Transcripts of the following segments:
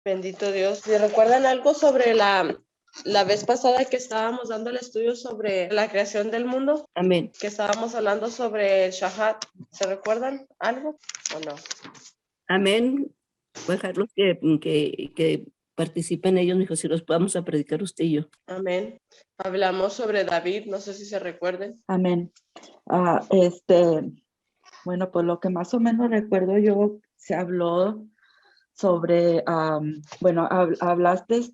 Bendito Dios. ¿Se recuerdan algo sobre la vez pasada que estábamos dando el estudio sobre la creación del mundo? Amén. Que estábamos hablando sobre el Shahat. ¿Se recuerdan algo o no? Amén. Voy a dejarlos que participen ellos, mijo, si los vamos a predicar usted y yo. Amén. Hablamos sobre David, no sé si se recuerden. Amén. Bueno, pues lo que más o menos recuerdo yo, se habló sobre, hablaste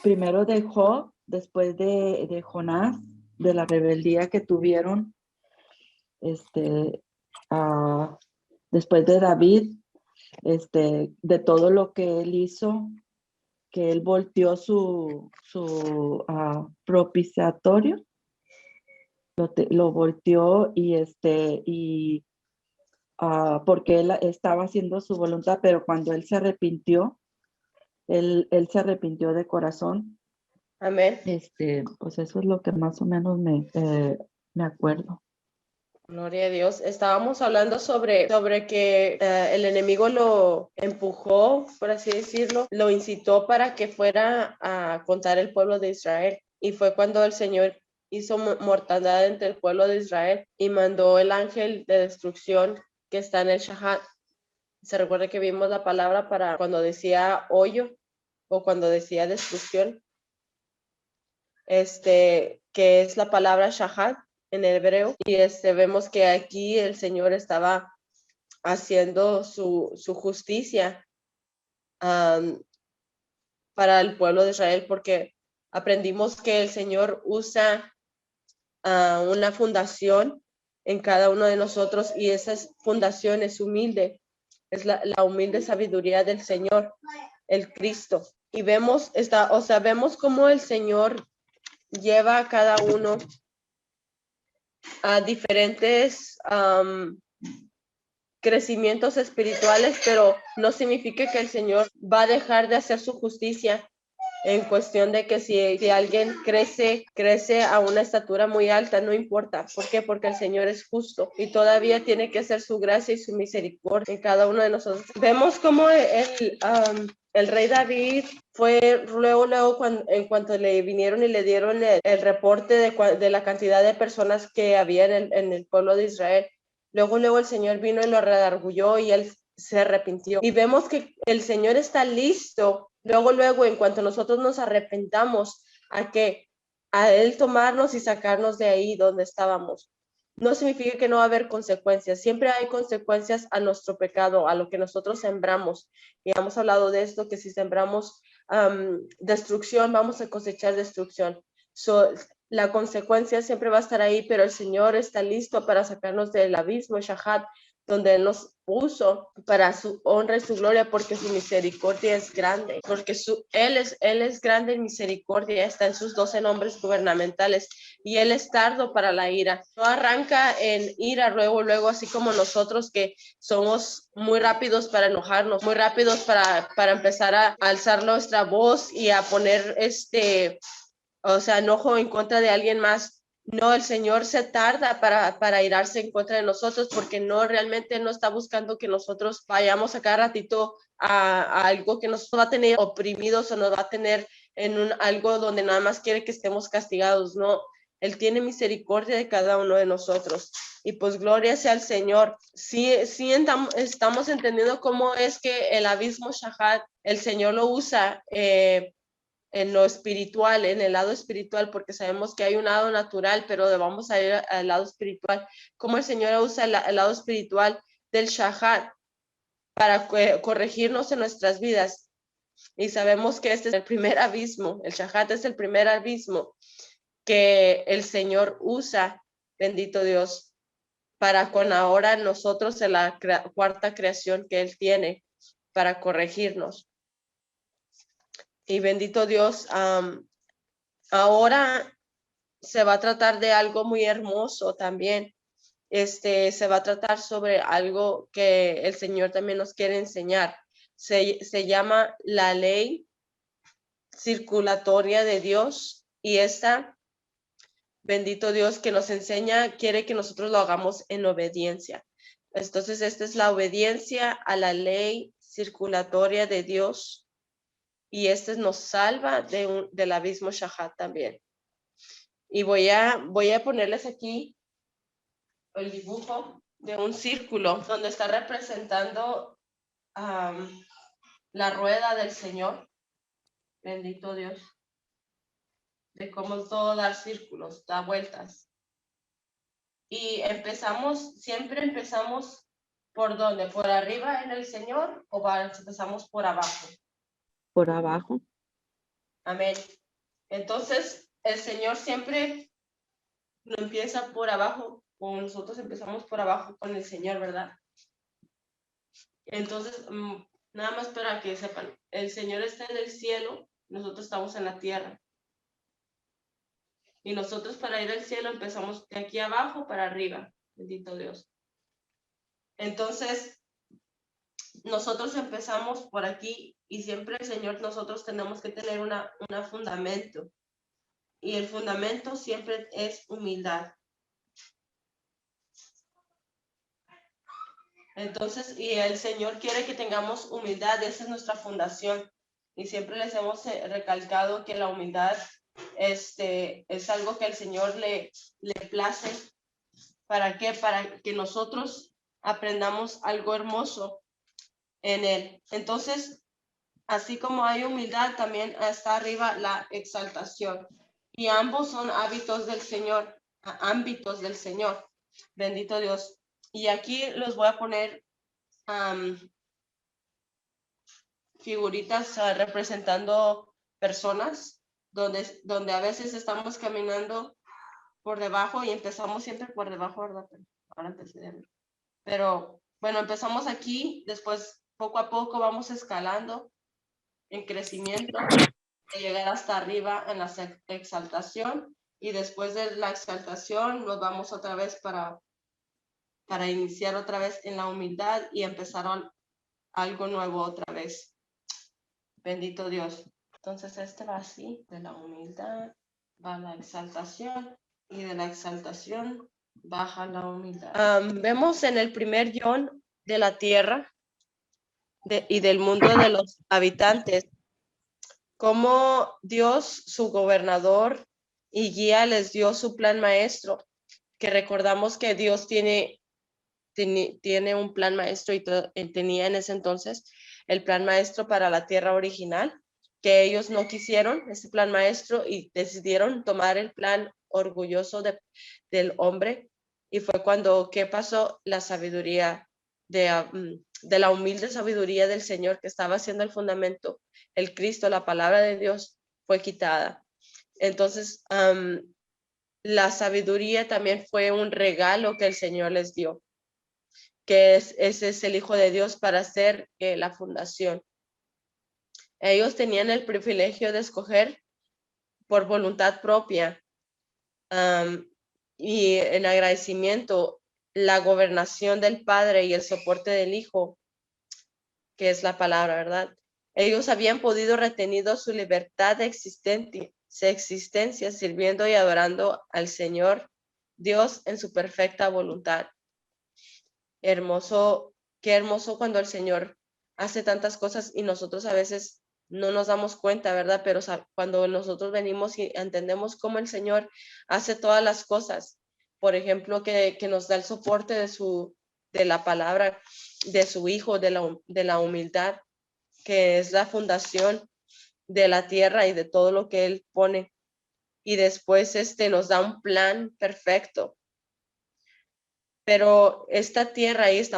primero de Job, después de Jonás, de la rebeldía que tuvieron, después de David, de todo lo que él hizo, que él volteó su propiciatorio, lo volteó porque él estaba haciendo su voluntad, pero cuando él se arrepintió, él se arrepintió de corazón. Amén. Pues eso es lo que más o menos me acuerdo. Gloria a Dios. Estábamos hablando sobre que el enemigo lo empujó, por así decirlo, lo incitó para que fuera a contar el pueblo de Israel. Y fue cuando el Señor hizo mortandad entre el pueblo de Israel y mandó el ángel de destrucción que está en el Shahat. Se recuerda que vimos la palabra para cuando decía hoyo o cuando decía destrucción, que es la palabra Shahat en el hebreo, y vemos que aquí el Señor estaba haciendo su justicia para el pueblo de Israel, porque aprendimos que el Señor usa una fundación en cada uno de nosotros, y esa fundación es humilde, es la humilde sabiduría del Señor, el Cristo. Y vemos cómo el Señor lleva a cada uno a diferentes crecimientos espirituales, pero no significa que el Señor va a dejar de hacer su justicia, en cuestión de que si alguien crece a una estatura muy alta, no importa. ¿Por qué? Porque el Señor es justo y todavía tiene que hacer su gracia y su misericordia en cada uno de nosotros. Vemos cómo el rey David fue luego en cuanto le vinieron y le dieron el reporte de la cantidad de personas que había en el pueblo de Israel. Luego el Señor vino y lo redarguyó y él se arrepintió. Y vemos que el Señor está listo, luego, en cuanto nosotros nos arrepentamos, a Él tomarnos y sacarnos de ahí donde estábamos. No significa que no va a haber consecuencias. Siempre hay consecuencias a nuestro pecado, a lo que nosotros sembramos. Y hemos hablado de esto, que si sembramos destrucción, vamos a cosechar destrucción. La consecuencia siempre va a estar ahí, pero el Señor está listo para sacarnos del abismo, Shahat, donde Él nos puso para su honra y su gloria, porque su misericordia es grande, porque Él es grande en misericordia, está en sus 12 nombres gubernamentales, y Él es tardo para la ira, no arranca en ira luego, así como nosotros, que somos muy rápidos para enojarnos, muy rápidos para empezar a alzar nuestra voz y a poner enojo en contra de alguien más. No, el Señor se tarda para irarse en contra de nosotros, porque realmente no está buscando que nosotros vayamos a cada ratito a algo que nos va a tener oprimidos o nos va a tener en algo donde nada más quiere que estemos castigados. No, Él tiene misericordia de cada uno de nosotros. Y pues gloria sea al Señor. Sí estamos entendiendo cómo es que el abismo Shahat, el Señor lo usa en lo espiritual, en el lado espiritual, porque sabemos que hay un lado natural, pero vamos a ir al lado espiritual. Cómo el Señor usa el lado espiritual del Shahat para corregirnos en nuestras vidas. Y sabemos que este es el primer abismo, el Shahat es el primer abismo que el Señor usa, bendito Dios, para con ahora nosotros en la cuarta creación que Él tiene para corregirnos. Y bendito Dios, ahora se va a tratar de algo muy hermoso también. Se va a tratar sobre algo que el Señor también nos quiere enseñar. Se llama la ley circulatoria de Dios, y bendito Dios, que nos enseña, quiere que nosotros lo hagamos en obediencia. Entonces, esta es la obediencia a la ley circulatoria de Dios, y este nos salva del abismo Shahat también. Y voy a ponerles aquí el dibujo de un círculo donde está representando la rueda del Señor. Bendito Dios. De cómo todo dar círculos, da vueltas. Y siempre empezamos ¿por dónde? ¿Por arriba en el Señor o empezamos por abajo? Por abajo. Amén. Entonces, el Señor siempre lo empieza por abajo, o nosotros empezamos por abajo con el Señor, ¿verdad? Entonces, nada más para que sepan, el Señor está en el cielo, nosotros estamos en la tierra. Y nosotros para ir al cielo empezamos de aquí abajo para arriba. Bendito Dios. Entonces, nosotros empezamos por aquí y siempre el Señor, nosotros tenemos que tener un fundamento. Y el fundamento siempre es humildad. Entonces, y el Señor quiere que tengamos humildad, esa es nuestra fundación. Y siempre les hemos recalcado que la humildad es algo que al Señor le place. ¿Para qué? Para que nosotros aprendamos algo hermoso en Él. Entonces, así como hay humildad, también está arriba la exaltación. Y ambos son ámbitos del Señor. Bendito Dios. Y aquí los voy a poner figuritas representando personas donde a veces estamos caminando por debajo y empezamos siempre por debajo, ¿verdad? Ahora empecé. Pero bueno, empezamos aquí, después poco a poco vamos escalando en crecimiento, de llegar hasta arriba en la exaltación, y después de la exaltación nos vamos otra vez para iniciar otra vez en la humildad y empezar algo nuevo otra vez. Bendito Dios. Entonces este va así, de la humildad va a la exaltación y de la exaltación baja la humildad. Vemos en el primer guión de la tierra y del mundo de los habitantes cómo Dios, su gobernador y guía, les dio su plan maestro, que recordamos que Dios tiene un plan maestro y tenía en ese entonces el plan maestro para la tierra original, que ellos no quisieron ese plan maestro y decidieron tomar el plan orgulloso del hombre, y fue cuando, ¿qué pasó? La sabiduría de la humilde sabiduría del Señor que estaba haciendo el fundamento, el Cristo, la palabra de Dios, fue quitada. Entonces, la sabiduría también fue un regalo que el Señor les dio, que ese es el Hijo de Dios para hacer la fundación. Ellos tenían el privilegio de escoger por voluntad propia y en agradecimiento la gobernación del Padre y el soporte del Hijo, que es la palabra, ¿verdad? Ellos habían podido retenido su libertad de existencia sirviendo y adorando al Señor Dios en su perfecta voluntad. Hermoso, qué hermoso cuando el Señor hace tantas cosas y nosotros a veces no nos damos cuenta, ¿verdad? Pero cuando nosotros venimos y entendemos cómo el Señor hace todas las cosas, por ejemplo, que nos da el soporte de la palabra, de su Hijo, de la humildad, que es la fundación de la tierra y de todo lo que Él pone. Y después nos da un plan perfecto. Pero esta tierra ahí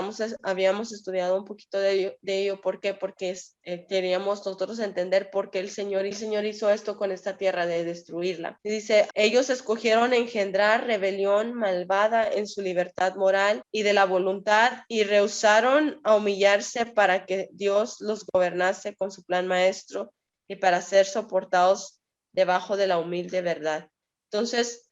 habíamos estudiado un poquito de ello. ¿Por qué? Porque queríamos nosotros entender por qué el Señor hizo esto con esta tierra, de destruirla. Y dice, ellos escogieron engendrar rebelión malvada en su libertad moral y de la voluntad, y rehusaron a humillarse para que Dios los gobernase con su plan maestro y para ser soportados debajo de la humilde verdad. Entonces,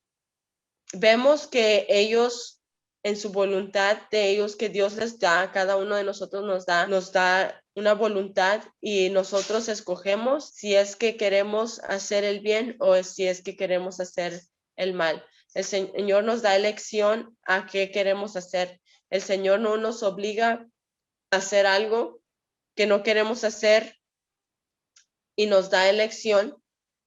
vemos que ellos, en su voluntad de ellos, que Dios les da, a cada uno de nosotros nos da una voluntad, y nosotros escogemos si es que queremos hacer el bien o si es que queremos hacer el mal. El Señor nos da elección a qué queremos hacer. El Señor no nos obliga a hacer algo no queremos hacer y nos da elección,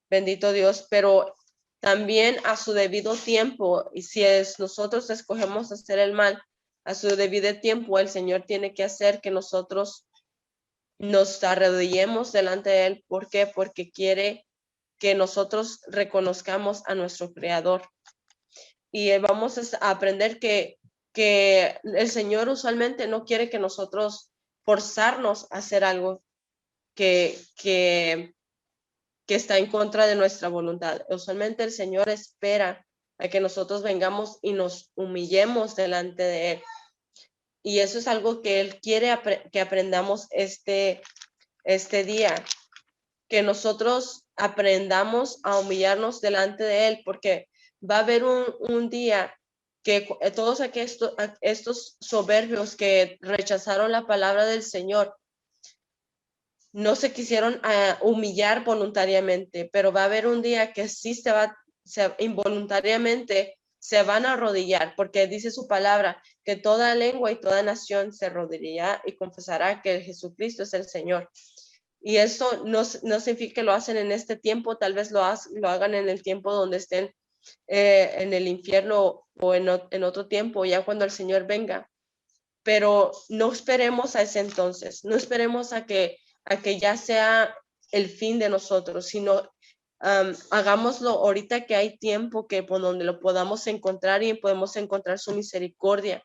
bendito Dios, pero también a su debido tiempo, y si nosotros escogemos hacer el mal, a su debido tiempo el Señor tiene que hacer que nosotros nos arrodillemos delante de Él. ¿Por qué? Porque quiere que nosotros reconozcamos a nuestro Creador. Y vamos a aprender que el Señor usualmente no quiere que nosotros forzarnos a hacer algo que está en contra de nuestra voluntad. Usualmente el Señor espera a que nosotros vengamos y nos humillemos delante de Él. Y eso es algo que Él quiere que aprendamos este día, que nosotros aprendamos a humillarnos delante de Él, porque va a haber un día que todos estos soberbios que rechazaron la palabra del Señor no se quisieron humillar voluntariamente, pero va a haber un día que sí involuntariamente se van a arrodillar, porque dice su palabra que toda lengua y toda nación se arrodillará y confesará que Jesucristo es el Señor. Y eso no significa que lo hacen en este tiempo, tal vez lo hagan en el tiempo donde estén en el infierno o en otro tiempo, ya cuando el Señor venga. Pero no esperemos a ese entonces, no esperemos a que ya sea el fin de nosotros, sino hagámoslo ahorita que hay tiempo, que por donde lo podamos encontrar y podemos encontrar su misericordia,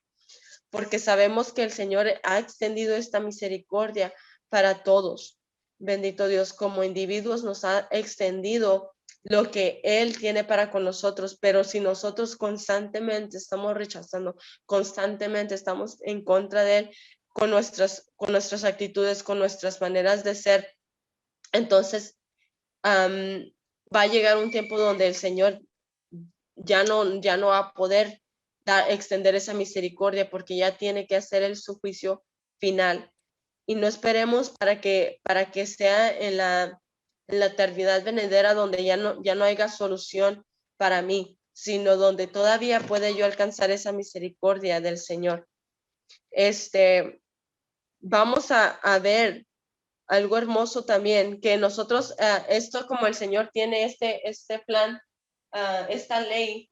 porque sabemos que el Señor ha extendido esta misericordia para todos. Bendito Dios, como individuos nos ha extendido lo que Él tiene para con nosotros, pero si nosotros constantemente estamos rechazando, constantemente estamos en contra de Él, con nuestras actitudes, con nuestras maneras de ser, entonces va a llegar un tiempo donde el Señor ya no va a poder extender esa misericordia, porque ya tiene que hacer su juicio final. Y no esperemos para que sea en la eternidad venidera, donde ya no haya solución para mí, sino donde todavía puede yo alcanzar esa misericordia del Señor. Vamos a ver algo hermoso también, que nosotros, esto como el Señor tiene este plan, esta ley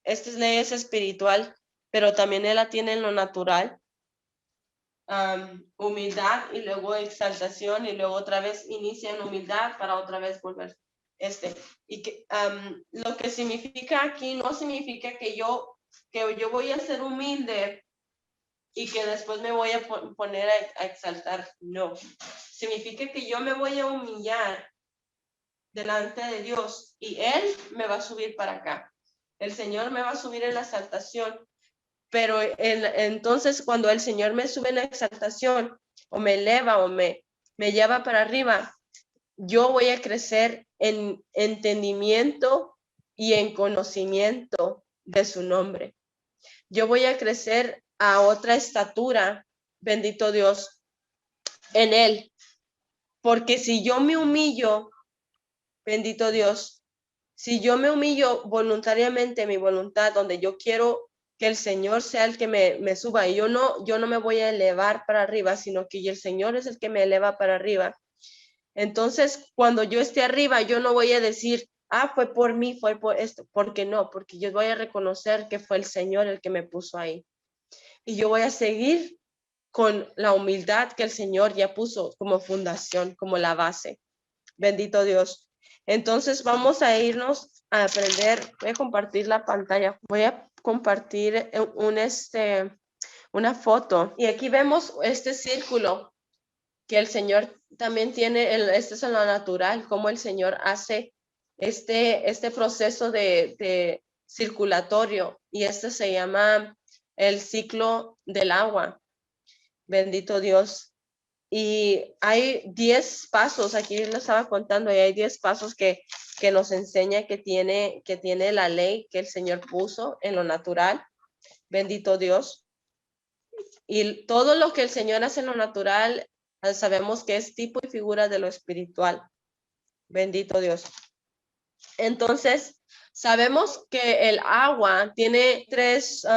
es espiritual, pero también Él la tiene en lo natural. Humildad y luego exaltación, y luego otra vez inicia en humildad para otra vez volver. Y que lo que significa aquí no significa que yo voy a ser humilde y que después me voy a poner a exaltar. No, significa que yo me voy a humillar delante de Dios y Él me va a subir para acá. El Señor me va a subir en la exaltación. Pero entonces cuando el Señor me sube en la exaltación o me eleva o me lleva para arriba, yo voy a crecer en entendimiento y en conocimiento de su nombre. Yo voy a crecer a otra estatura, bendito Dios, en Él. Porque si yo me humillo, bendito Dios, si yo me humillo voluntariamente, mi voluntad, donde yo quiero que el Señor sea el que me suba, y yo no me voy a elevar para arriba, sino que el Señor es el que me eleva para arriba. Entonces, cuando yo esté arriba, yo no voy a decir, fue por mí, fue por esto, porque no, porque yo voy a reconocer que fue el Señor el que me puso ahí. Y yo voy a seguir con la humildad que el Señor ya puso como fundación, como la base. Bendito Dios. Entonces vamos a irnos a aprender. Voy a compartir la pantalla. Voy a compartir una foto. Y aquí vemos este círculo que el Señor también tiene. Este es en lo natural, como el Señor hace este proceso de circulatorio. Y se llama el ciclo del agua. Bendito Dios. Y hay 10 pasos, aquí lo estaba contando, y hay 10 pasos que nos enseña que tiene la ley que el Señor puso en lo natural. Bendito Dios. Y todo lo que el Señor hace en lo natural, sabemos que es tipo y figura de lo espiritual. Bendito Dios. Entonces, sabemos que el agua tiene 3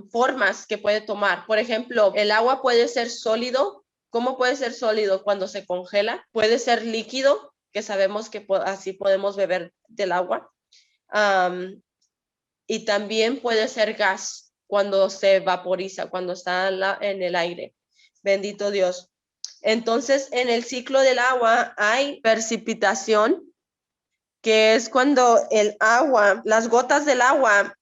formas que puede tomar. Por ejemplo, el agua puede ser sólido, ¿Cómo puede ser sólido cuando se congela? Puede ser líquido, que sabemos que así podemos beber del agua. Y también puede ser gas cuando se vaporiza, cuando está en el aire. Bendito Dios. Entonces, en el ciclo del agua hay precipitación, que es cuando el agua, las gotas del agua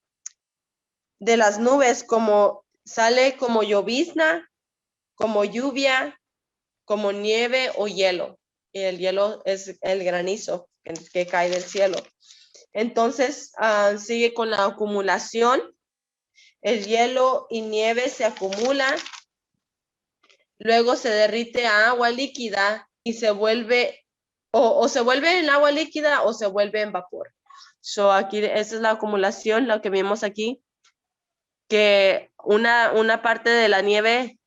de las nubes, como sale como llovizna, como lluvia, como nieve o hielo. Y el hielo es el granizo que cae del cielo. Entonces, sigue con la acumulación. El hielo y nieve se acumula, luego se derrite a agua líquida y se vuelve, o se vuelve en agua líquida o se vuelve en vapor. So, aquí, esa es la acumulación, lo que vimos aquí, que una parte de la nieve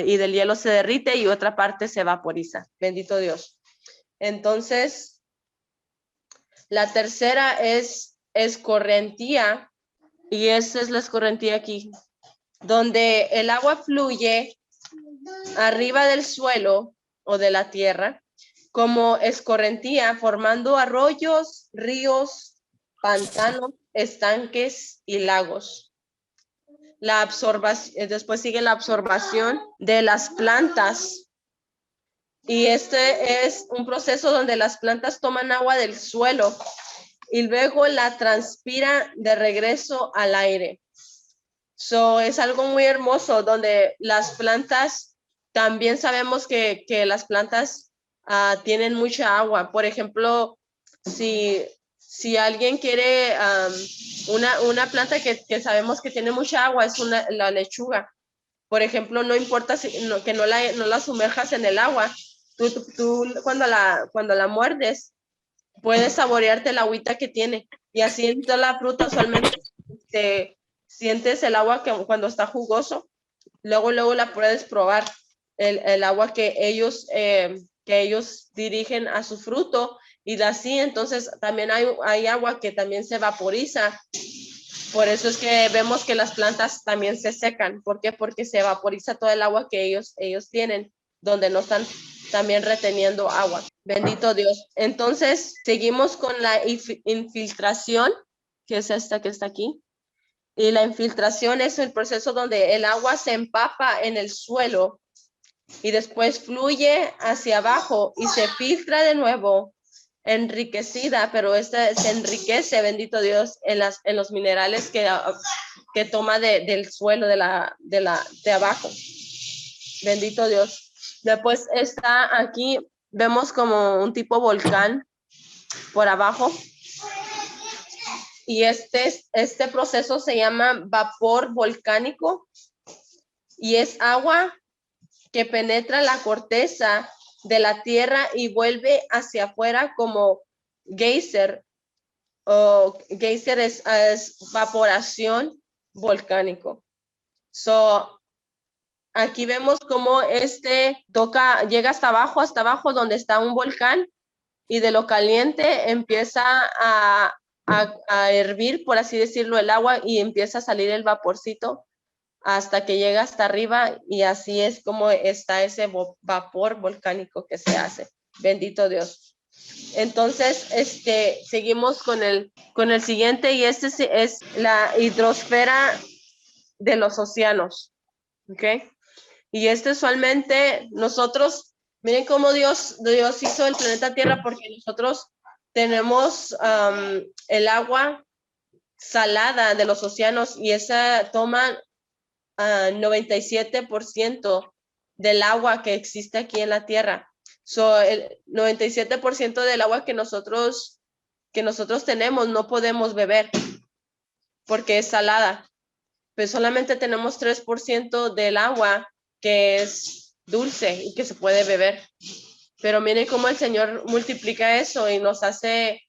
y del hielo se derrite y otra parte se vaporiza. Bendito Dios. Entonces, la tercera es escorrentía, y esa es la escorrentía aquí, donde el agua fluye arriba del suelo o de la tierra como escorrentía, formando arroyos, ríos, pantanos, estanques y lagos. La absorbación, después sigue la absorbación de las plantas. Y este es un proceso donde las plantas toman agua del suelo y luego la transpira de regreso al aire. So, es algo muy hermoso donde las plantas, también sabemos que las plantas tienen mucha agua. Por ejemplo, si alguien quiere una planta que sabemos que tiene mucha agua, es la lechuga. Por ejemplo, no importa que no la sumerjas en el agua. Tú cuando la muerdes, puedes saborearte la agüita que tiene. Y así en toda la fruta usualmente sientes el agua cuando está jugoso. Luego la puedes probar. El agua que ellos dirigen a su fruto. Y así, entonces, también hay agua que también se vaporiza. Por eso es que vemos que las plantas también se secan. ¿Por qué? Porque se vaporiza todo el agua que ellos tienen, donde no están también reteniendo agua. Bendito Dios. Entonces, seguimos con la infiltración, que es esta que está aquí. Y la infiltración es el proceso donde el agua se empapa en el suelo y después fluye hacia abajo y se filtra de nuevo, enriquecida, pero esta se enriquece, bendito Dios, en los minerales que toma del suelo de abajo. Bendito Dios. Después está aquí, vemos como un tipo volcán por abajo. Y este proceso se llama vapor volcánico y es agua que penetra la corteza de la tierra y vuelve hacia afuera como geyser. O geyser es evaporación volcánico. So, aquí vemos cómo llega hasta abajo donde está un volcán, y de lo caliente empieza a hervir, por así decirlo, el agua, y empieza a salir el vaporcito hasta que llega hasta arriba, y así es como está ese vapor volcánico que se hace. Bendito Dios. Entonces, seguimos con el siguiente, y este es la hidrosfera de los océanos. ¿Ok? Y usualmente nosotros, miren cómo Dios hizo el planeta Tierra, porque nosotros tenemos el agua salada de los océanos, y esa toma 97% del agua que existe aquí en la Tierra. So, el 97% del agua que nosotros tenemos no podemos beber porque es salada. Pero solamente tenemos 3% del agua que es dulce y que se puede beber. Pero miren cómo el Señor multiplica eso y nos hace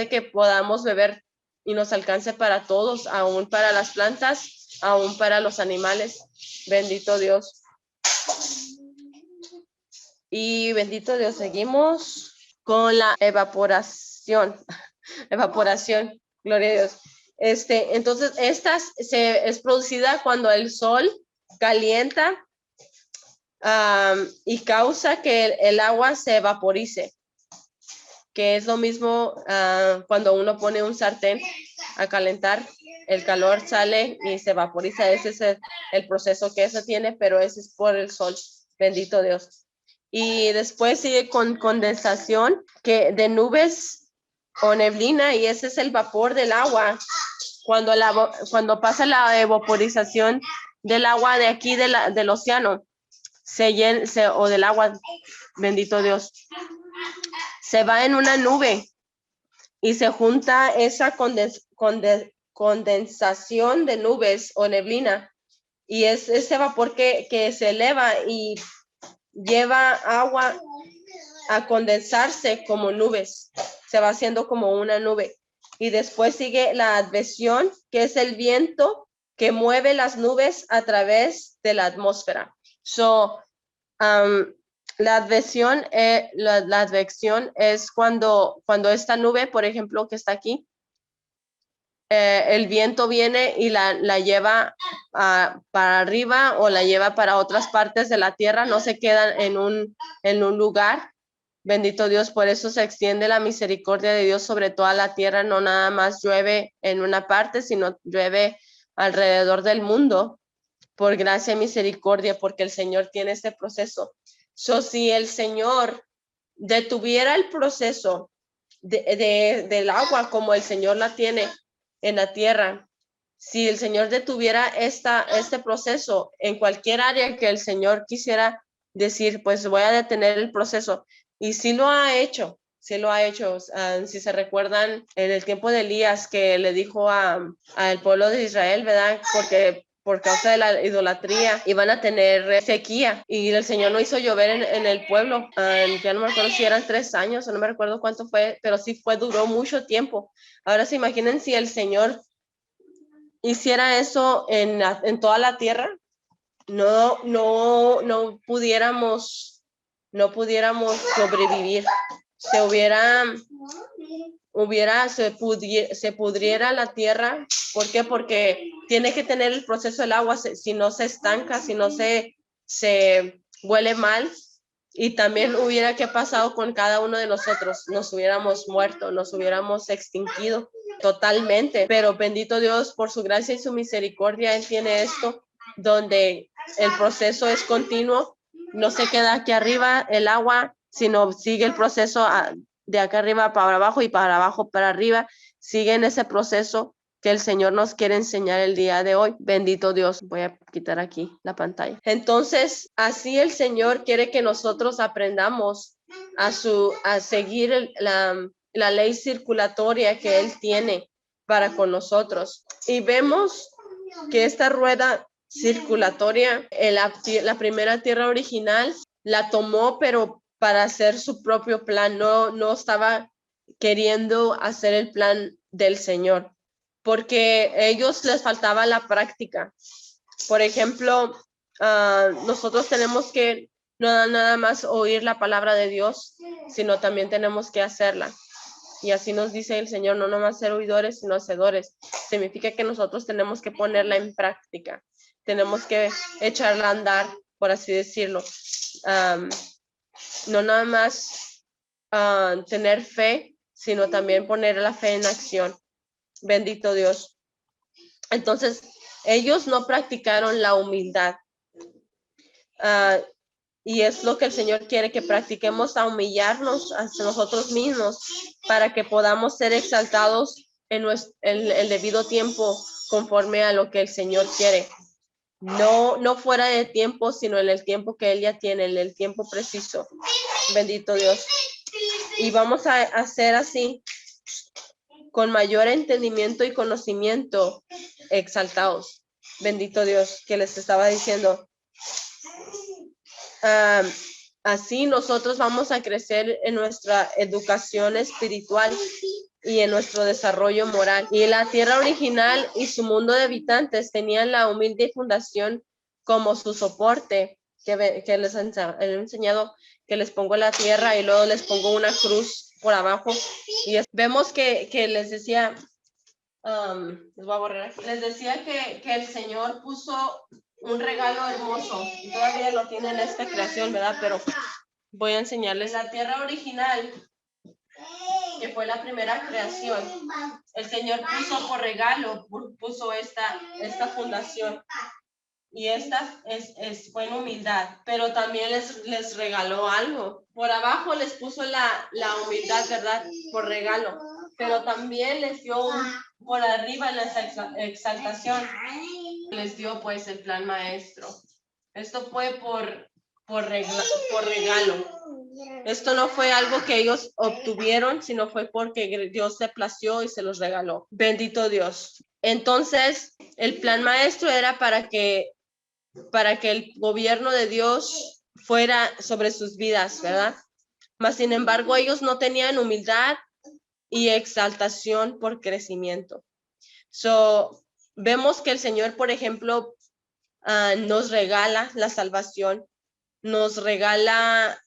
que podamos beber y nos alcance para todos, aún para las plantas, aún para los animales. Bendito Dios. Y bendito Dios, seguimos con la evaporación. Evaporación, gloria a Dios. Entonces, esta es producida cuando el sol calienta y causa que el agua se vaporice, que es lo mismo cuando uno pone un sartén a calentar, el calor sale y se vaporiza. Ese es el proceso que eso tiene, pero ese es por el sol. Bendito Dios. Y después sigue con condensación que de nubes o neblina, y ese es el vapor del agua. Cuando pasa la evaporización del agua de aquí del océano, o del agua, bendito Dios, se va en una nube y se junta esa condensación de nubes o neblina, y es ese vapor que se eleva y lleva agua a condensarse como nubes, se va haciendo como una nube. Y después sigue la advección, que es el viento que mueve las nubes a través de la atmósfera. La advección, la advección es cuando esta nube, por ejemplo, que está aquí, el viento viene y la lleva para arriba o la lleva para otras partes de la tierra, no se queda en un lugar. Bendito Dios, por eso se extiende la misericordia de Dios sobre toda la tierra, no nada más llueve en una parte, sino llueve alrededor del mundo, por gracia y misericordia, porque el Señor tiene este proceso. Si el Señor detuviera el proceso del agua como el Señor la tiene en la tierra, si el Señor detuviera este proceso en cualquier área que el Señor quisiera decir, pues voy a detener el proceso, y sí lo ha hecho, sí lo ha hecho. Si se recuerdan en el tiempo de Elías, que le dijo al pueblo de Israel, ¿verdad? Porque por causa de la idolatría iban a tener sequía, y el Señor no hizo llover en el pueblo. Ya no me acuerdo si eran 3 años o no me recuerdo cuánto fue, pero sí duró mucho tiempo. Ahora se imaginen si el Señor hiciera eso en toda la tierra, no pudiéramos sobrevivir. Se pudriera la tierra. ¿Por qué? Porque tiene que tener el proceso del agua, si no se estanca, si no se huele mal. Y también hubiera qué pasado con cada uno de nosotros, nos hubiéramos muerto, nos hubiéramos extinguido totalmente. Pero bendito Dios, por su gracia y su misericordia, Él tiene esto donde el proceso es continuo, no se queda aquí arriba el agua, sino sigue el proceso de acá arriba para abajo y para abajo para arriba. Sigue en ese proceso que el Señor nos quiere enseñar el día de hoy. Bendito Dios. Voy a quitar aquí la pantalla. Entonces, así el Señor quiere que nosotros aprendamos a seguir la ley circulatoria que Él tiene para con nosotros. Y vemos que esta rueda circulatoria, la primera tierra original, la tomó, pero para hacer su propio plan. No estaba queriendo hacer el plan del Señor, porque a ellos les faltaba la práctica. Por ejemplo, nosotros tenemos que no nada más oír la palabra de Dios, sino también tenemos que hacerla. Y así nos dice el Señor, no nomás ser oidores, sino hacedores. Significa que nosotros tenemos que ponerla en práctica. Tenemos que echarla a andar, por así decirlo. No nada más tener fe, sino también poner la fe en acción. Bendito Dios. Entonces, ellos no practicaron la humildad. Y es lo que el Señor quiere, que practiquemos a humillarnos hacia nosotros mismos para que podamos ser exaltados en el debido tiempo, conforme a lo que el Señor quiere. No fuera de tiempo, sino en el tiempo que Él ya tiene, en el tiempo preciso. Bendito Dios. Y vamos a hacer así, con mayor entendimiento y conocimiento, exaltados. Bendito Dios, que les estaba diciendo. Así nosotros vamos a crecer en nuestra educación espiritual y en nuestro desarrollo moral. Y la tierra original y su mundo de habitantes tenían la humilde fundación como su soporte, que les he enseñado, que les pongo la tierra y luego les pongo una cruz por abajo. Y vemos que les decía, les voy a borrar aquí. Les decía que el Señor puso un regalo hermoso. Y todavía lo tiene en esta creación, ¿verdad? Pero voy a enseñarles la tierra original, que fue la primera creación. El Señor puso por regalo, puso esta fundación. Y esta fue en humildad, pero también les regaló algo. Por abajo les puso la humildad, ¿verdad? Por regalo, pero también les dio por arriba la exaltación. Les dio pues el plan maestro. Esto fue por regalo. Esto no fue algo que ellos obtuvieron, sino fue porque Dios se plació y se los regaló. Bendito Dios. Entonces, el plan maestro era para que el gobierno de Dios fuera sobre sus vidas, ¿verdad? Mas, sin embargo, ellos no tenían humildad y exaltación por crecimiento. Vemos que el Señor, por ejemplo, nos regala la salvación, nos regala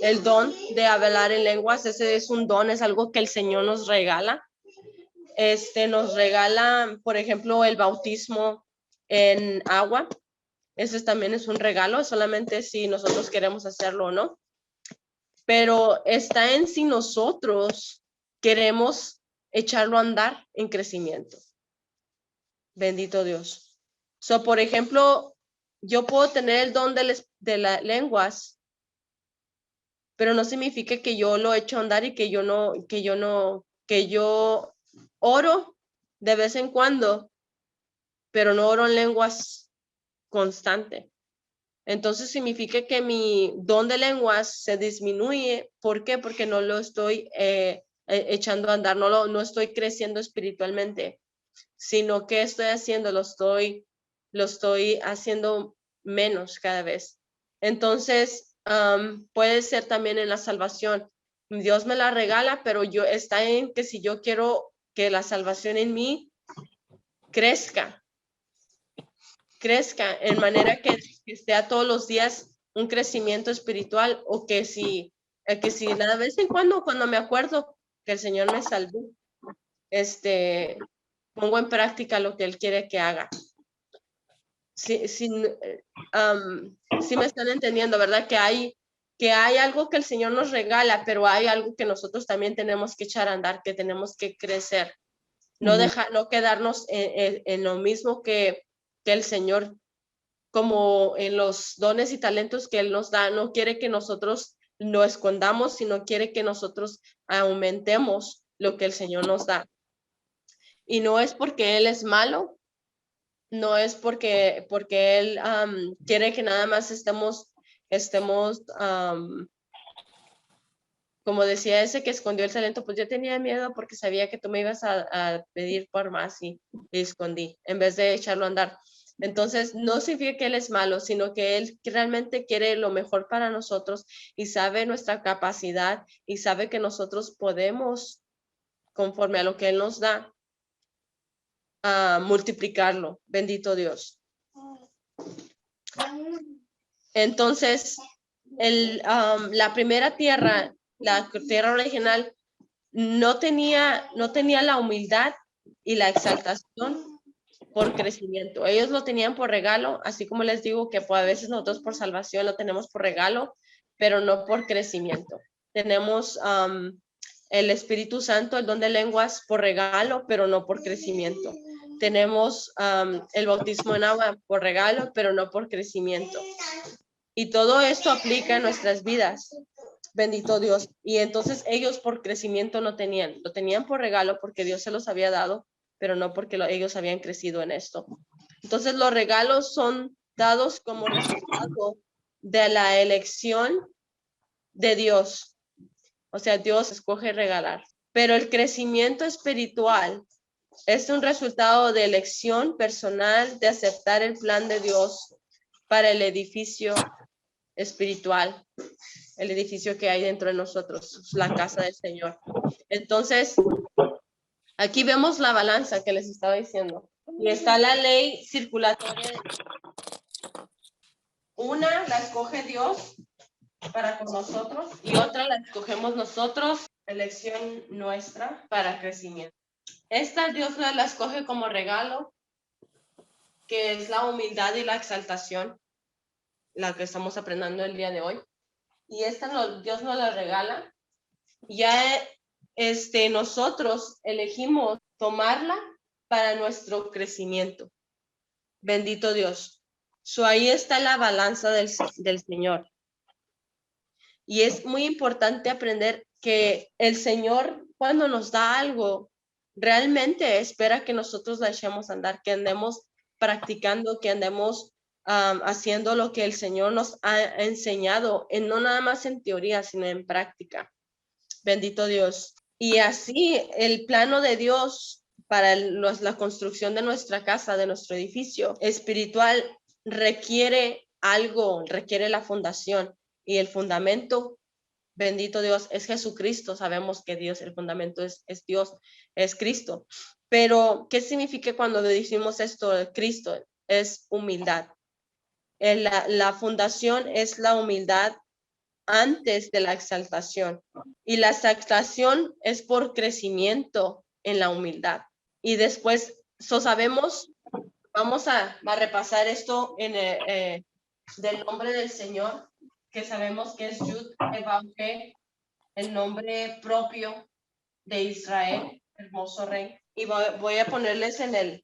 el don de hablar en lenguas. Ese es un don, es algo que el Señor nos regala. Nos regala, por ejemplo, el bautismo en agua. Ese también es un regalo, solamente si nosotros queremos hacerlo o no. Pero está en si nosotros queremos echarlo a andar en crecimiento. Bendito Dios. Por ejemplo, yo puedo tener el don de las lenguas, pero no significa que yo lo echo a andar y que yo oro de vez en cuando, pero no oro en lenguas constante. Entonces significa que mi don de lenguas se disminuye. ¿Por qué? Porque no lo estoy echando a andar, no estoy creciendo espiritualmente, sino que estoy haciendo, lo estoy haciendo menos cada vez. Entonces, puede ser también en la salvación. Dios me la regala, pero está en que si yo quiero que la salvación en mí crezca en manera que sea todos los días un crecimiento espiritual, o que si de vez en cuando me acuerdo que el Señor me salvó, pongo en práctica lo que Él quiere que haga. Sí me están entendiendo, ¿verdad? Que hay algo que el Señor nos regala, pero hay algo que nosotros también tenemos que echar a andar, que tenemos que crecer. No quedarnos en lo mismo que el Señor, como en los dones y talentos que Él nos da. No quiere que nosotros lo escondamos, sino quiere que nosotros aumentemos lo que el Señor nos da. Y no es porque Él es malo, no es porque Él quiere que nada más estemos como decía ese que escondió el talento, pues yo tenía miedo porque sabía que tú me ibas a pedir por más y escondí, en vez de echarlo a andar. Entonces, no significa que Él es malo, sino que Él realmente quiere lo mejor para nosotros y sabe nuestra capacidad y sabe que nosotros podemos, conforme a lo que Él nos da, multiplicarlo. Bendito Dios. Entonces, la primera tierra, la tierra original, no tenía la humildad y la exaltación por crecimiento. Ellos lo tenían por regalo, así como les digo que pues, a veces nosotros por salvación lo tenemos por regalo, pero no por crecimiento. Tenemos el Espíritu Santo, el don de lenguas por regalo, pero no por crecimiento. Tenemos el bautismo en agua por regalo, pero no por crecimiento. Y todo esto aplica en nuestras vidas. Bendito Dios. Y entonces ellos por crecimiento no tenían, lo tenían por regalo porque Dios se los había dado, pero no porque ellos habían crecido en esto. Entonces los regalos son dados como resultado de la elección de Dios. O sea, Dios escoge regalar. Pero el crecimiento espiritual es un resultado de elección personal, de aceptar el plan de Dios para el edificio espiritual, el edificio que hay dentro de nosotros, la casa del Señor. Entonces, aquí vemos la balanza que les estaba diciendo. Y está la ley circulatoria. Una la escoge Dios para con nosotros y otra la escogemos nosotros, elección nuestra para crecimiento. Esta Dios la escoge como regalo, que es la humildad y la exaltación, la que estamos aprendiendo el día de hoy. Y Dios nos la regala. Ya nosotros elegimos tomarla para nuestro crecimiento. Bendito Dios. Ahí está la balanza del Señor. Y es muy importante aprender que el Señor, cuando nos da algo, realmente espera que nosotros la echemos a andar, que andemos practicando, que andemos haciendo lo que el Señor nos ha enseñado, no nada más en teoría, sino en práctica. Bendito Dios. Y así el plano de Dios para la construcción de nuestra casa, de nuestro edificio espiritual, requiere algo, requiere la fundación. Y el fundamento, bendito Dios, es Jesucristo. Sabemos que Dios, el fundamento es Dios, es Cristo. Pero, ¿qué significa cuando decimos esto? Cristo es humildad. La fundación es la humildad antes de la exaltación. Y la exaltación es por crecimiento en la humildad. Y después, sabemos, vamos a repasar esto del nombre del Señor, que sabemos que es Yud-Heh-Vav-Heh, el nombre propio de Israel, hermoso rey. Y voy a ponerles en el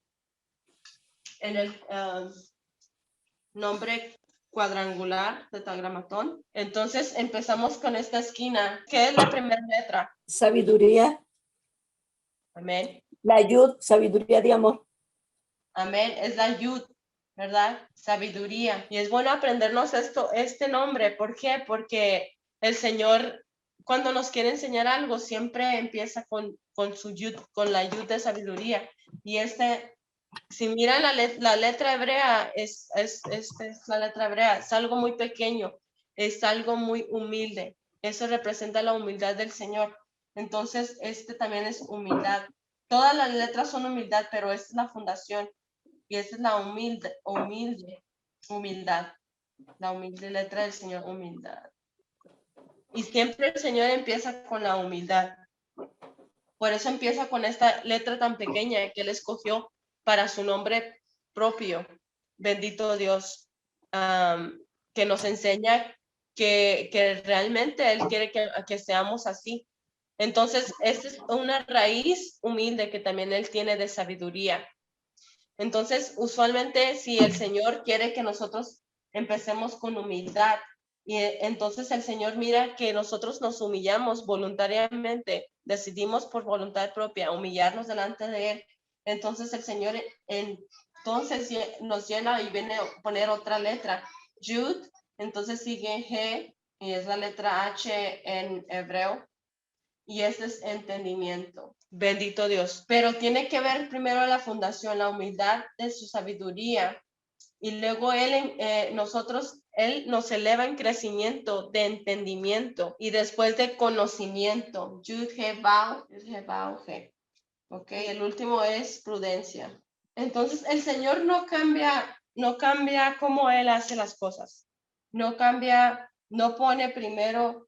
nombre cuadrangular, tetragramatón. Entonces empezamos con esta esquina. ¿Qué es la primera letra? Sabiduría. Amén. La Yud, sabiduría de amor. Amén. Es la Yud, ¿verdad? Sabiduría. Y es bueno aprendernos este nombre. ¿Por qué? Porque el Señor, cuando nos quiere enseñar algo, siempre empieza con su Yud, con la Yud de sabiduría. Y si miran la letra hebrea, es la letra hebrea, es algo muy pequeño, es algo muy humilde. Eso representa la humildad del Señor. Entonces, también es humildad. Todas las letras son humildad, pero esta es la fundación. Y esta es la humildad. La humilde letra del Señor, humildad. Y siempre el Señor empieza con la humildad. Por eso empieza con esta letra tan pequeña que Él escogió para su nombre propio. Bendito Dios, que nos enseña que realmente Él quiere que seamos así. Entonces, esta es una raíz humilde que también Él tiene de sabiduría. Entonces, usualmente, si el Señor quiere que nosotros empecemos con humildad, y entonces el Señor mira que nosotros nos humillamos voluntariamente, decidimos por voluntad propia humillarnos delante de Él. Entonces el Señor entonces nos llena y viene a poner otra letra, Yud, entonces sigue G, y es la letra H en hebreo, y ese es entendimiento. Bendito Dios. Pero tiene que ver primero la fundación, la humildad de su sabiduría. Y luego Él nos eleva en crecimiento de entendimiento y después de conocimiento. Yud-Heh-Vav-Heh. Ok, el último es prudencia. Entonces el Señor no cambia cómo Él hace las cosas. No cambia, no pone primero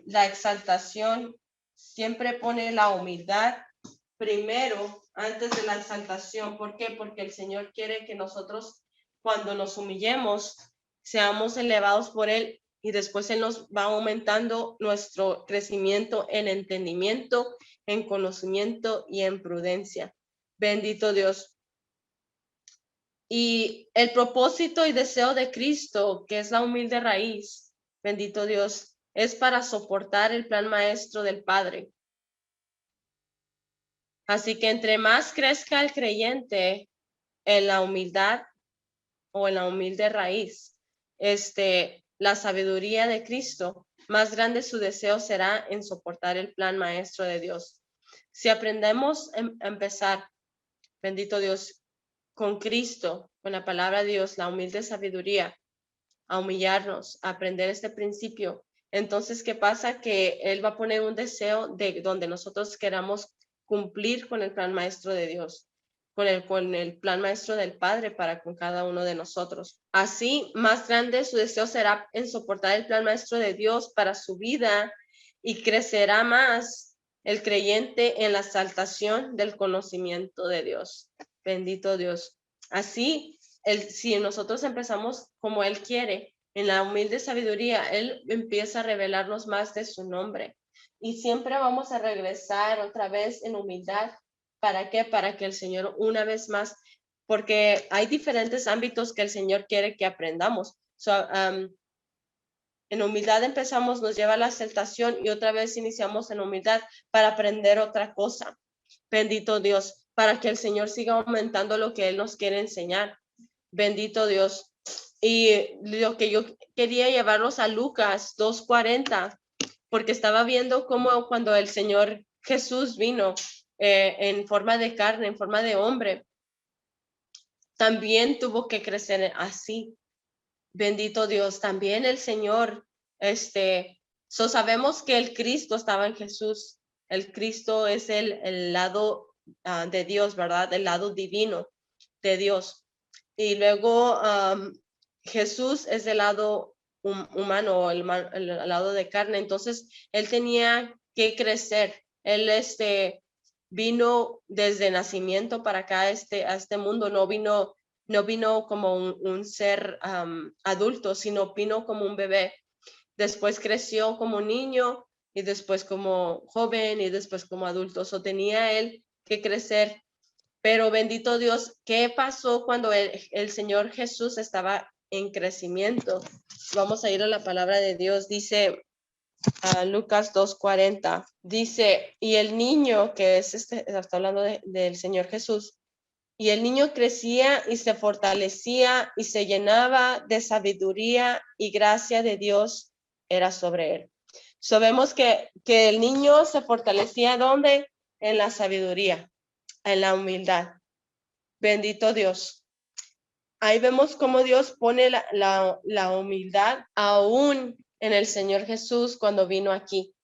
la exaltación, siempre pone la humildad primero antes de la exaltación. ¿Por qué? Porque el Señor quiere que nosotros, cuando nos humillemos, seamos elevados por Él y después Él nos va aumentando nuestro crecimiento en entendimiento, en conocimiento y en prudencia. Bendito Dios. Y el propósito y deseo de Cristo, que es la humilde raíz, bendito Dios, es para soportar el plan maestro del Padre. Así que entre más crezca el creyente en la humildad o en la humilde raíz, la sabiduría de Cristo, más grande su deseo será en soportar el plan maestro de Dios. Si aprendemos a empezar, bendito Dios, con Cristo, con la palabra de Dios, la humilde sabiduría, a humillarnos, a aprender este principio, entonces, ¿qué pasa? Que Él va a poner un deseo de donde nosotros queramos cumplir con el plan maestro de Dios, con el plan maestro del Padre para con cada uno de nosotros. Así, más grande su deseo será en soportar el plan maestro de Dios para su vida y crecerá más el creyente en la exaltación del conocimiento de Dios. Bendito Dios. Así, si nosotros empezamos como Él quiere, en la humilde sabiduría, Él empieza a revelarnos más de su nombre. Y siempre vamos a regresar otra vez en humildad. ¿Para qué? Para que el Señor una vez más, porque hay diferentes ámbitos que el Señor quiere que aprendamos. En humildad empezamos, nos lleva a la aceptación y otra vez iniciamos en humildad para aprender otra cosa. Bendito Dios, para que el Señor siga aumentando lo que Él nos quiere enseñar. Bendito Dios. Y lo que yo quería llevarlos a Lucas 2:40, porque estaba viendo cómo cuando el Señor Jesús vino en forma de carne, en forma de hombre, también tuvo que crecer así. Bendito Dios, también el Señor, sabemos que el Cristo estaba en Jesús. El Cristo es el lado de Dios, ¿verdad? El lado divino de Dios. Y luego Jesús es el lado humano, el lado de carne. Entonces, él tenía que crecer. Él vino desde nacimiento para acá a este mundo, no vino como un ser adulto, sino vino como un bebé. Después creció como niño y después como joven y después como adulto. Tenía él que crecer. Pero bendito Dios, ¿qué pasó cuando el Señor Jesús estaba en crecimiento? Vamos a ir a la palabra de Dios. Dice Lucas 2:40. Dice, y el niño, que es está hablando del Señor Jesús, y el niño crecía y se fortalecía y se llenaba de sabiduría y gracia de Dios era sobre él. Sabemos que el niño se fortalecía, ¿dónde? En la sabiduría, en la humildad. Bendito Dios. Ahí vemos cómo Dios pone la humildad aún en el Señor Jesús cuando vino aquí.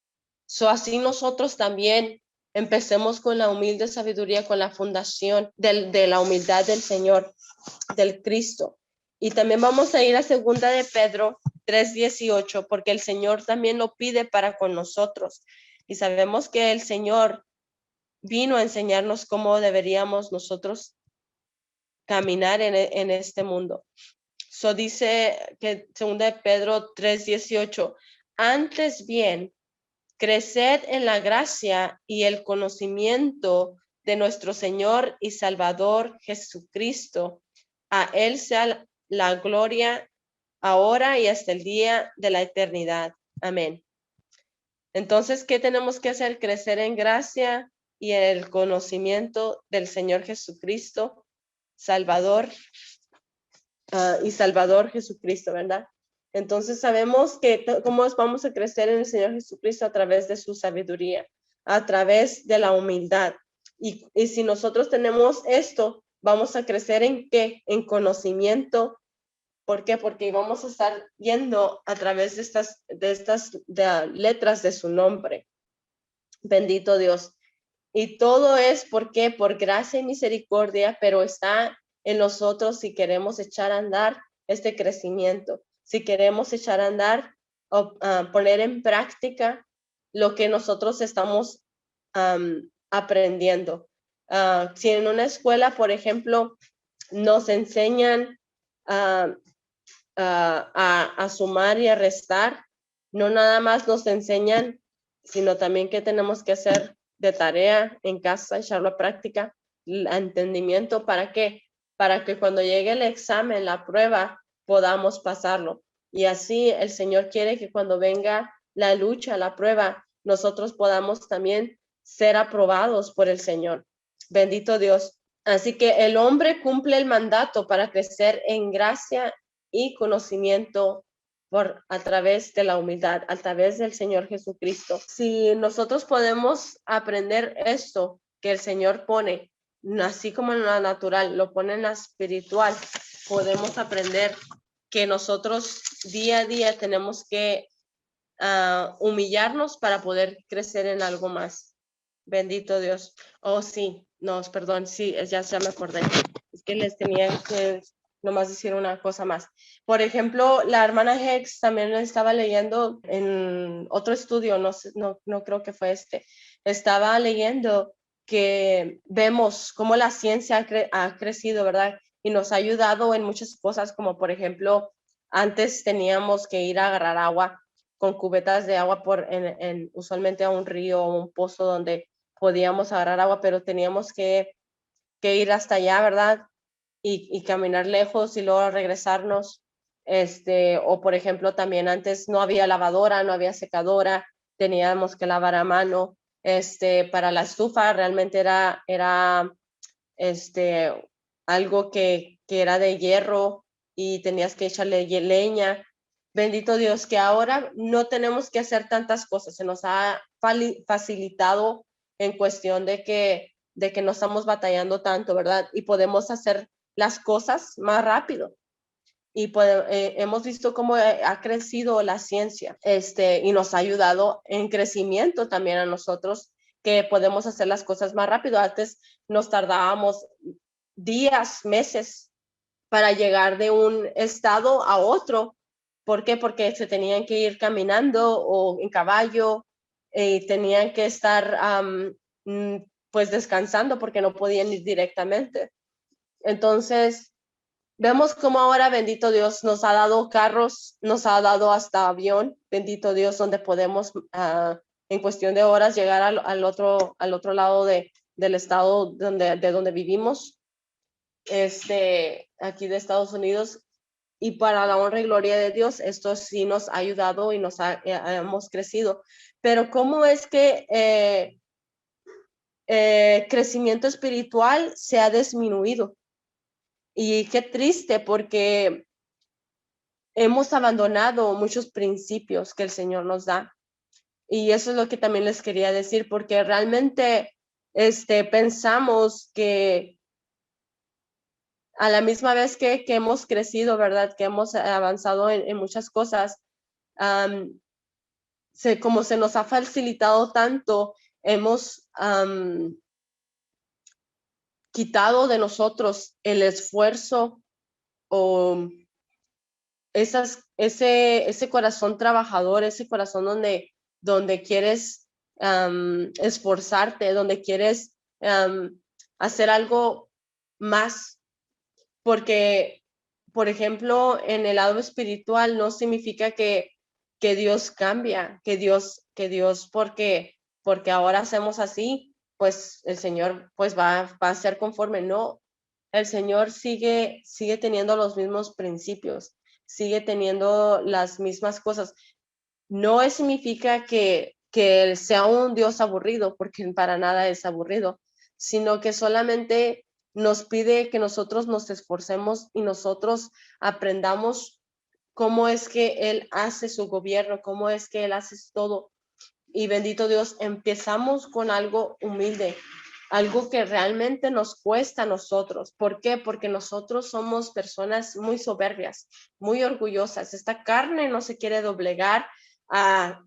Así nosotros también empecemos con la humilde sabiduría, con la fundación de la humildad del Señor, del Cristo. Y también vamos a ir a 2 de Pedro 3:18, porque el Señor también lo pide para con nosotros. Y sabemos que el Señor vino a enseñarnos cómo deberíamos nosotros caminar en este mundo. Dice que 2 de Pedro 3:18, antes bien, creced en la gracia y el conocimiento de nuestro Señor y Salvador Jesucristo. A Él sea la gloria ahora y hasta el día de la eternidad. Amén. Entonces, ¿qué tenemos que hacer? Crecer en gracia y en el conocimiento del Señor Jesucristo, Salvador y Salvador Jesucristo, ¿verdad? Entonces sabemos que cómo vamos a crecer en el Señor Jesucristo a través de su sabiduría, a través de la humildad. Y si nosotros tenemos esto, vamos a crecer ¿en qué? En conocimiento. ¿Por qué? Porque vamos a estar yendo a través de estas letras de su nombre. Bendito Dios. Y todo es ¿por qué? Por gracia y misericordia, pero está en nosotros si queremos echar a andar este crecimiento, si queremos echar a andar o poner en práctica lo que nosotros estamos aprendiendo. Si en una escuela, por ejemplo, nos enseñan a sumar y a restar, no nada más nos enseñan, sino también qué tenemos que hacer de tarea en casa, echarlo a práctica, el entendimiento, ¿para qué? Para que cuando llegue el examen, la prueba, podamos pasarlo. Y así el Señor quiere que cuando venga la lucha, la prueba, nosotros podamos también ser aprobados por el Señor. Bendito Dios. Así que el hombre cumple el mandato para crecer en gracia y conocimiento a través de la humildad, a través del Señor Jesucristo. Si nosotros podemos aprender esto que el Señor pone, así como en la natural, lo pone en la espiritual, podemos aprender que nosotros día a día tenemos que humillarnos para poder crecer en algo más. Bendito Dios. Oh, sí, no, perdón, sí, ya me acordé. Es que les tenía que nomás decir una cosa más. Por ejemplo, la hermana Hex también estaba leyendo en otro estudio, no creo que fue estaba leyendo que vemos cómo la ciencia ha crecido, ¿verdad? y nos ha ayudado en muchas cosas, como por ejemplo, antes teníamos que ir a agarrar agua con cubetas de agua usualmente a un río o un pozo donde podíamos agarrar agua, pero teníamos que ir hasta allá, ¿verdad? Y caminar lejos y luego regresarnos. O por ejemplo, también antes no había lavadora, no había secadora, teníamos que lavar a mano. Para la estufa realmente era algo que era de hierro y tenías que echarle leña. Bendito Dios que ahora no tenemos que hacer tantas cosas, se nos ha facilitado en cuestión de que no estamos batallando tanto, ¿verdad? Y podemos hacer las cosas más rápido. Y hemos visto cómo ha crecido la ciencia, y nos ha ayudado en crecimiento también a nosotros, que podemos hacer las cosas más rápido. Antes nos tardábamos días, meses para llegar de un estado a otro. ¿Por qué? Porque se tenían que ir caminando o en caballo y tenían que estar pues descansando porque no podían ir directamente. Entonces, vemos cómo ahora, bendito Dios, nos ha dado carros, nos ha dado hasta avión, bendito Dios, donde podemos en cuestión de horas llegar al otro lado del estado de donde vivimos, aquí de Estados Unidos. Y para la honra y gloria de Dios, esto sí nos ha ayudado y hemos crecido. Pero ¿cómo es que crecimiento espiritual se ha disminuido? Y qué triste, porque hemos abandonado muchos principios que el Señor nos da. Y eso es lo que también les quería decir, porque realmente pensamos que a la misma vez que hemos crecido, ¿verdad? Que hemos avanzado en muchas cosas, como se nos ha facilitado tanto, hemos quitado de nosotros el esfuerzo o ese corazón trabajador, ese corazón donde quieres esforzarte, donde quieres hacer algo más. Porque, por ejemplo, en el lado espiritual no significa que Dios cambia, que Dios porque ahora hacemos así, pues el Señor pues va a ser conforme. No, el Señor sigue teniendo los mismos principios, sigue teniendo las mismas cosas. No significa que Él sea un Dios aburrido, porque para nada es aburrido, sino que solamente nos pide que nosotros nos esforcemos y nosotros aprendamos cómo es que Él hace su gobierno, cómo es que Él hace todo. Y bendito Dios, empezamos con algo humilde, algo que realmente nos cuesta a nosotros. ¿Por qué? Porque nosotros somos personas muy soberbias, muy orgullosas. Esta carne no se quiere doblegar a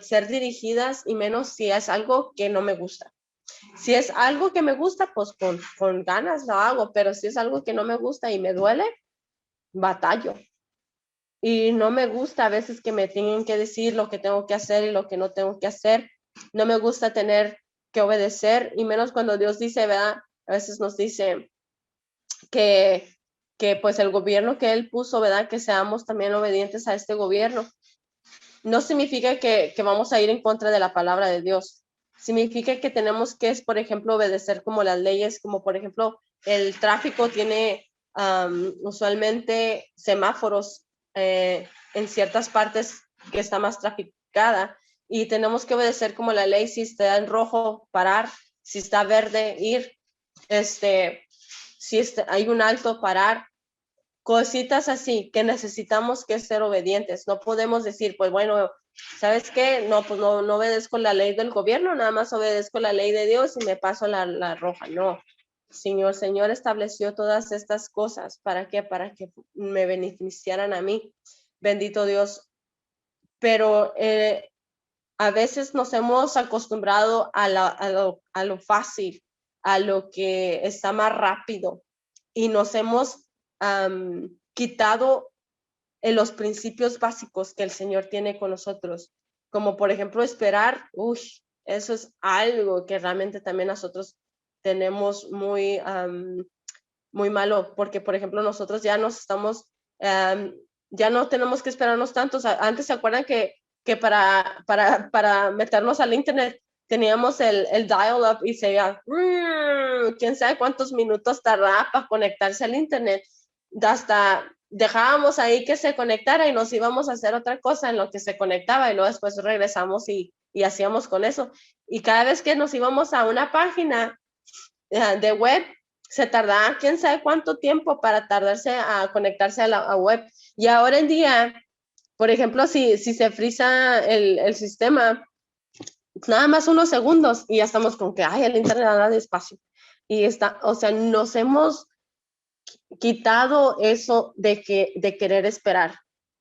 ser dirigidas, y menos si es algo que no me gusta. Si es algo que me gusta, pues con ganas lo hago, pero si es algo que no me gusta y me duele, batallo. Y no me gusta a veces que me tienen que decir lo que tengo que hacer y lo que no tengo que hacer. No me gusta tener que obedecer, y menos cuando Dios dice, ¿verdad? A veces nos dice que pues el gobierno que Él puso, ¿verdad? Que seamos también obedientes a este gobierno. No significa que vamos a ir en contra de la palabra de Dios. Significa que tenemos que, por ejemplo, obedecer como las leyes, como por ejemplo, el tráfico tiene usualmente semáforos en ciertas partes que está más traficada, y tenemos que obedecer como la ley. Si está en rojo, parar; si está verde, ir; si hay un alto, parar. Cositas así que necesitamos que ser obedientes. No podemos decir, pues bueno, ¿sabes qué? No, pues no obedezco la ley del gobierno, nada más obedezco la ley de Dios y me paso la roja. No, Señor estableció todas estas cosas. ¿Para qué? Para que me beneficiaran a mí. Bendito Dios. Pero a veces nos hemos acostumbrado a lo fácil, a lo que está más rápido, y nos hemos quitado en los principios básicos que el Señor tiene con nosotros, como por ejemplo esperar. Eso es algo que realmente también nosotros tenemos muy muy malo, porque por ejemplo nosotros ya nos estamos, ya no tenemos que esperarnos tantos. Antes se acuerdan que para meternos al internet teníamos el dial-up y se iba, quién sabe cuántos minutos tardaba para conectarse al internet. Hasta dejábamos ahí que se conectara y nos íbamos a hacer otra cosa en lo que se conectaba y luego después regresamos y hacíamos con eso. Y cada vez que nos íbamos a una página de web, se tardaba quién sabe cuánto tiempo para tardarse a conectarse a la web. Y ahora en día, por ejemplo, si se frisa el sistema, nada más unos segundos y ya estamos con que, ay, el internet anda despacio. Y está, o sea, nos hemos quitado eso de querer esperar.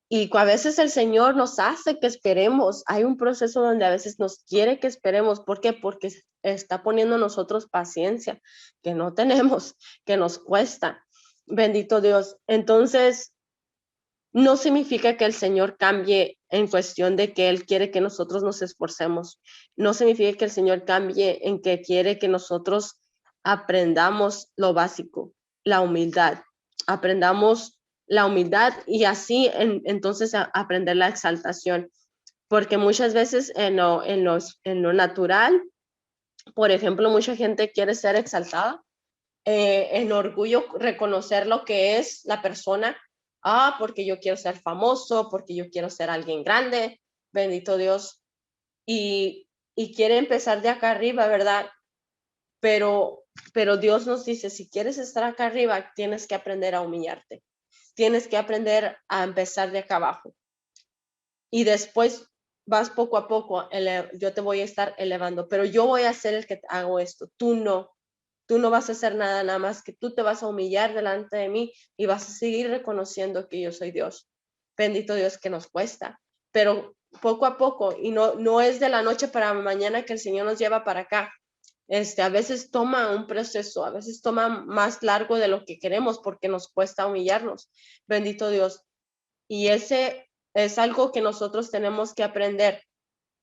Y a veces el Señor nos hace que esperemos. Hay un proceso donde a veces nos quiere que esperemos. ¿Por qué? Porque está poniendo a nosotros paciencia que no tenemos, que nos cuesta. Bendito Dios. Entonces, no significa que el Señor cambie en cuestión de que Él quiere que nosotros nos esforcemos. No significa que el Señor cambie en que quiere que nosotros aprendamos lo básico, la humildad. Aprendamos la humildad y así entonces aprender la exaltación. Porque muchas veces en lo natural, por ejemplo, mucha gente quiere ser exaltada, en orgullo reconocer lo que es la persona. Porque yo quiero ser famoso, porque yo quiero ser alguien grande, bendito Dios, y quiere empezar de acá arriba, ¿verdad? Pero Dios nos dice, si quieres estar acá arriba, tienes que aprender a humillarte, tienes que aprender a empezar de acá abajo, y después vas poco a poco, yo te voy a estar elevando, pero yo voy a ser el que hago esto, tú no vas a hacer nada, nada más que tú te vas a humillar delante de mí y vas a seguir reconociendo que yo soy Dios. Bendito Dios, que nos cuesta, pero poco a poco, y no es de la noche para mañana que el Señor nos lleva para acá. A veces toma un proceso, a veces toma más largo de lo que queremos porque nos cuesta humillarnos. Bendito Dios. Y ese es algo que nosotros tenemos que aprender.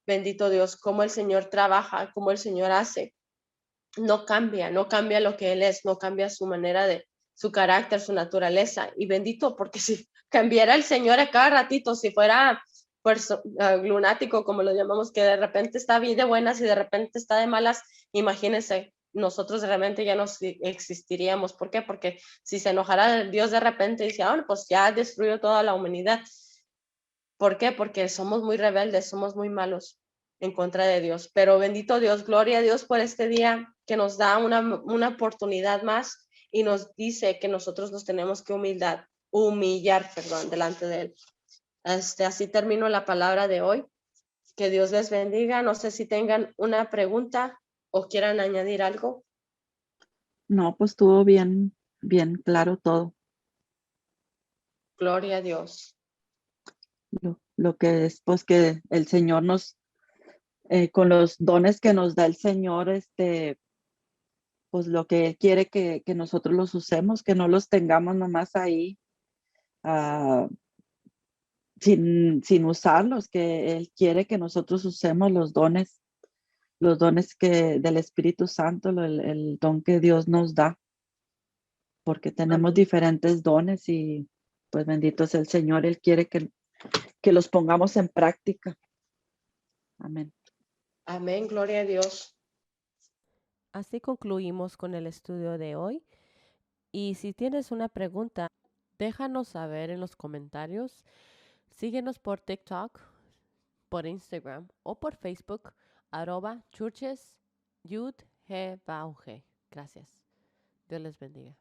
Bendito Dios, cómo el Señor trabaja, cómo el Señor hace. No cambia lo que Él es, no cambia su manera su carácter, su naturaleza. Y bendito, porque si cambiara el Señor a cada ratito, si fuera lunático, como lo llamamos, que de repente está bien de buenas y de repente está de malas, imagínense, nosotros realmente ya no existiríamos. ¿Por qué? Porque si se enojara Dios de repente y decía, pues ya destruyó toda la humanidad. ¿Por qué? Porque somos muy rebeldes, somos muy malos en contra de Dios. Pero bendito Dios, gloria a Dios por este día que nos da una oportunidad más y nos dice que nosotros nos tenemos que humillar, delante de Él. Así termino la palabra de hoy. Que Dios les bendiga. No sé si tengan una pregunta o quieran añadir algo. No, pues estuvo bien, bien claro todo. Gloria a Dios. Lo que es, pues que el Señor con los dones que nos da el Señor, pues lo que Él quiere que nosotros los usemos, que no los tengamos nomás ahí ah, sin usarlos, que Él quiere que nosotros usemos los dones del Espíritu Santo, el don que Dios nos da, porque tenemos Amén. diferentes dones y pues bendito es el Señor, Él quiere que los pongamos en práctica. Amén. Amén, gloria a Dios. Así concluimos con el estudio de hoy. Y si tienes una pregunta, déjanos saber en los comentarios. Síguenos por TikTok, por Instagram o por Facebook, @churches Gracias. Dios les bendiga.